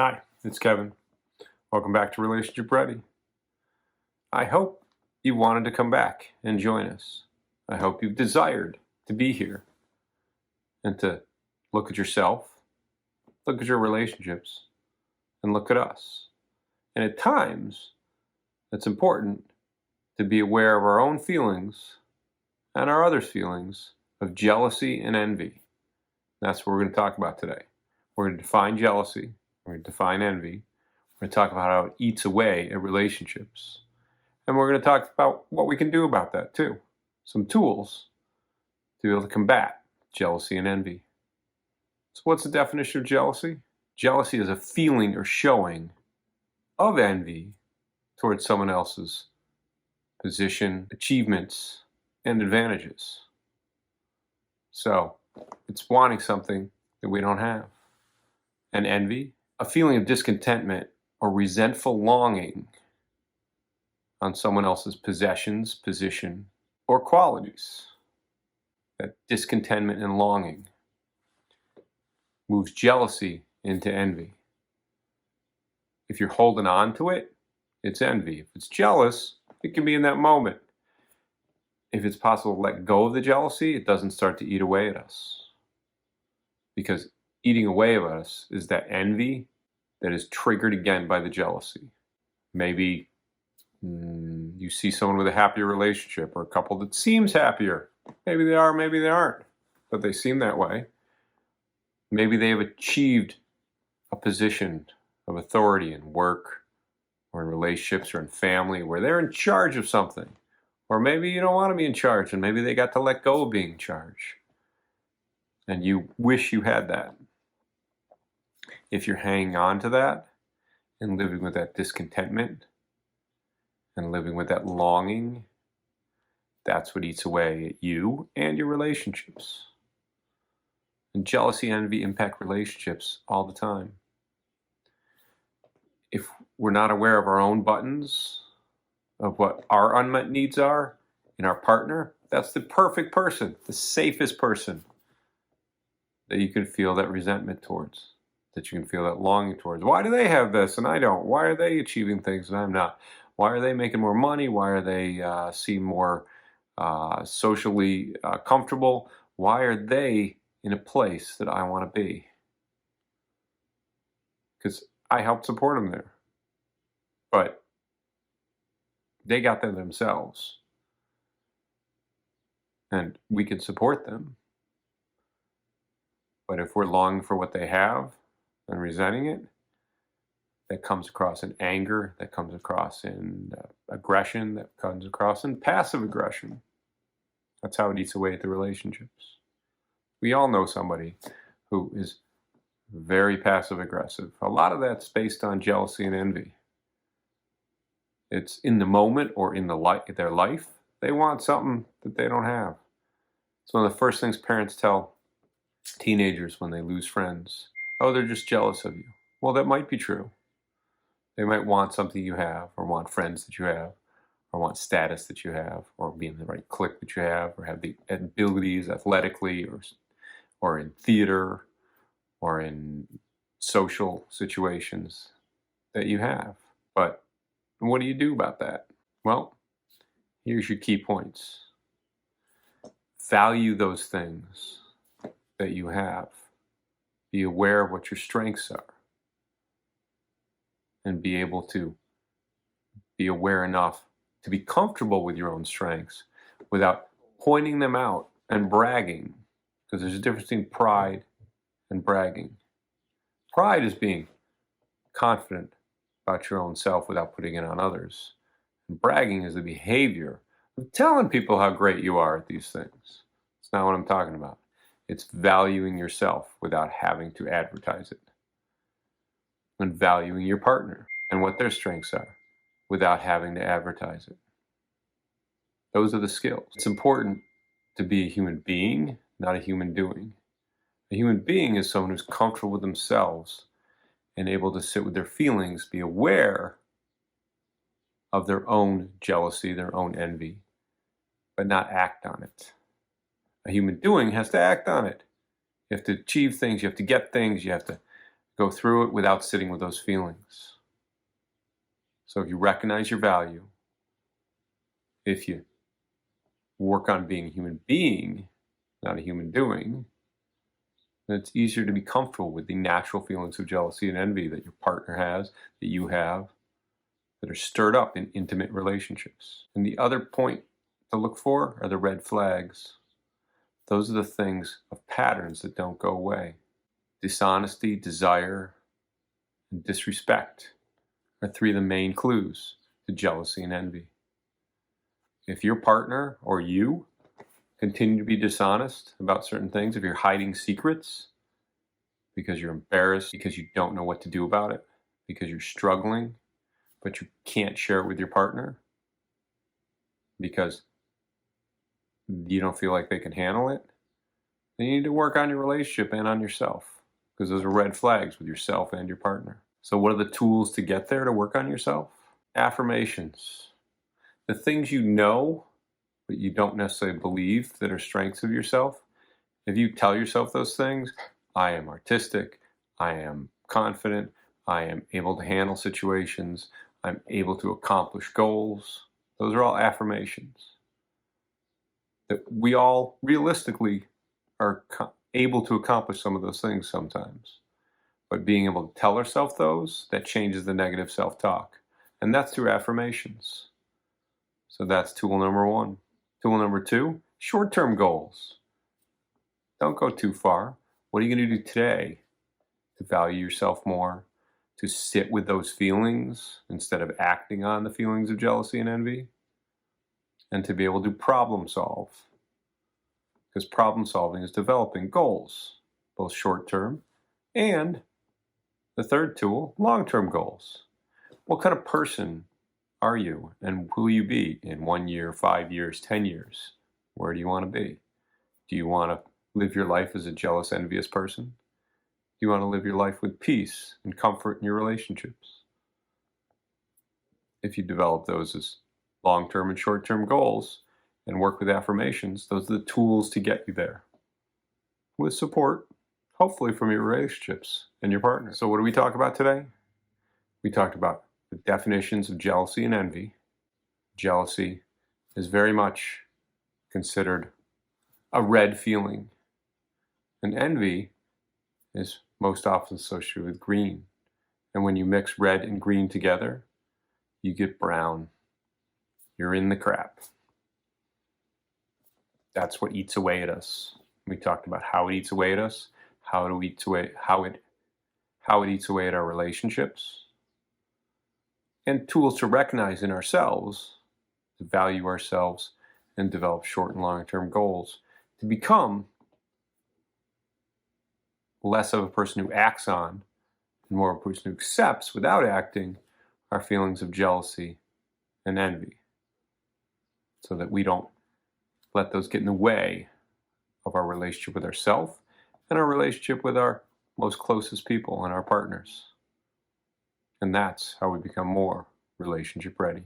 Hi, it's Kevin. Welcome back to Relationship Ready. I hope you wanted to come back and join us. I hope you've desired to be here and to look at yourself, look at your relationships, and look at us. And at times, it's important to be aware of our own feelings and our others' feelings of jealousy and envy. That's what we're going to talk about today. We're going to define jealousy. We're going to define envy. We're going to talk about how it eats away at relationships. And we're going to talk about what we can do about that too. Some tools to be able to combat jealousy and envy. So what's the definition of jealousy? Jealousy is a feeling or showing of envy towards someone else's position, achievements, and advantages. So it's wanting something that we don't have. And envy, a feeling of discontentment or resentful longing on someone else's possessions, position, or qualities. That discontentment and longing moves jealousy into envy. If you're holding on to it, it's envy. If it's jealous, it can be in that moment. If it's possible to let go of the jealousy, it doesn't start to eat away at us. Because eating away at us is that envy that is triggered again by the jealousy. Maybe you see someone with a happier relationship or a couple that seems happier. Maybe they are, maybe they aren't, but they seem that way. Maybe they have achieved a position of authority in work or in relationships or in family where they're in charge of something. Or maybe you don't want to be in charge and maybe they got to let go of being in charge. And you wish you had that. If you're hanging on to that and living with that discontentment and living with that longing, that's what eats away at you and your relationships. And jealousy and envy impact relationships all the time. If we're not aware of our own buttons, of what our unmet needs are in our partner, that's the perfect person, the safest person that you can feel that resentment towards, that you can feel that longing towards. Why do they have this and I don't? Why are they achieving things and I'm not? Why are they making more money? Why are they seem more socially comfortable? Why are they in a place that I want to be? Because I helped support them there. But they got there themselves. And we can support them. But if we're longing for what they have and resenting it, that comes across in anger, that comes across in aggression, that comes across in passive aggression. That's how it eats away at the relationships. We all know somebody who is very passive aggressive. A lot of that's based on jealousy and envy. It's in the moment or in their life, they want something that they don't have. It's one of the first things parents tell teenagers when they lose friends. Oh, they're just jealous of you. Well, that might be true. They might want something you have, or want friends that you have, or want status that you have, or be in the right clique that you have, or have the abilities athletically, or in theater, or in social situations that you have. But what do you do about that? Well, here's your key points. Value those things that you have. Be aware of what your strengths are. And be able to be aware enough to be comfortable with your own strengths without pointing them out and bragging. Because there's a difference between pride and bragging. Pride is being confident about your own self without putting it on others. And bragging is the behavior of telling people how great you are at these things. It's not what I'm talking about. It's valuing yourself without having to advertise it. And valuing your partner and what their strengths are without having to advertise it. Those are the skills. It's important to be a human being, not a human doing. A human being is someone who's comfortable with themselves and able to sit with their feelings, be aware of their own jealousy, their own envy, but not act on it. A human doing has to act on it. You have to achieve things, you have to get things, you have to go through it without sitting with those feelings. So if you recognize your value, if you work on being a human being, not a human doing, then it's easier to be comfortable with the natural feelings of jealousy and envy that your partner has, that you have, that are stirred up in intimate relationships. And the other point to look for are the red flags. Those are the things of patterns that don't go away. Dishonesty, desire, and disrespect are three of the main clues to jealousy and envy. If your partner or you continue to be dishonest about certain things, if you're hiding secrets because you're embarrassed, because you don't know what to do about it, because you're struggling, but you can't share it with your partner because you don't feel like they can handle it, then you need to work on your relationship and on yourself, because those are red flags with yourself and your partner. So what are the tools to get there, to work on yourself? Affirmations. The things you know, but you don't necessarily believe that are strengths of yourself. If you tell yourself those things, I am artistic, I am confident, I am able to handle situations, I'm able to accomplish goals. Those are all affirmations. That we all realistically are able to accomplish some of those things sometimes. But being able to tell ourselves those, that changes the negative self-talk. And that's through affirmations. So that's tool number one. Tool number two, short-term goals. Don't go too far. What are you going to do today to value yourself more, to sit with those feelings instead of acting on the feelings of jealousy and envy, and to be able to problem solve? Because problem solving is developing goals, both short-term and the third tool, long-term goals. What kind of person are you, and who will you be in 1 year, 5 years, 10 years? Where do you want to be? Do you want to live your life as a jealous, envious person? Do you want to live your life with peace and comfort in your relationships? If you develop those as long-term and short-term goals and work with affirmations, those are the tools to get you there. With support, hopefully from your relationships and your partner. So what did we talk about today? We talked about the definitions of jealousy and envy. Jealousy is very much considered a red feeling, and envy is most often associated with green. And when you mix red and green together, you get brown. You're in the crap. That's what eats away at us. We talked about how it eats away at us, how it eats away at our relationships, and tools to recognize in ourselves, to value ourselves, and develop short and long-term goals, to become less of a person who acts on and more of a person who accepts without acting our feelings of jealousy and envy, so that we don't let those get in the way of our relationship with ourselves and our relationship with our most closest people and our partners. And that's how we become more relationship ready.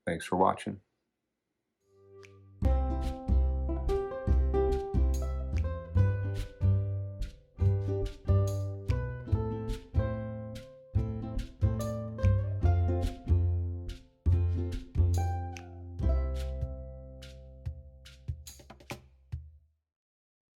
Thanks for watching.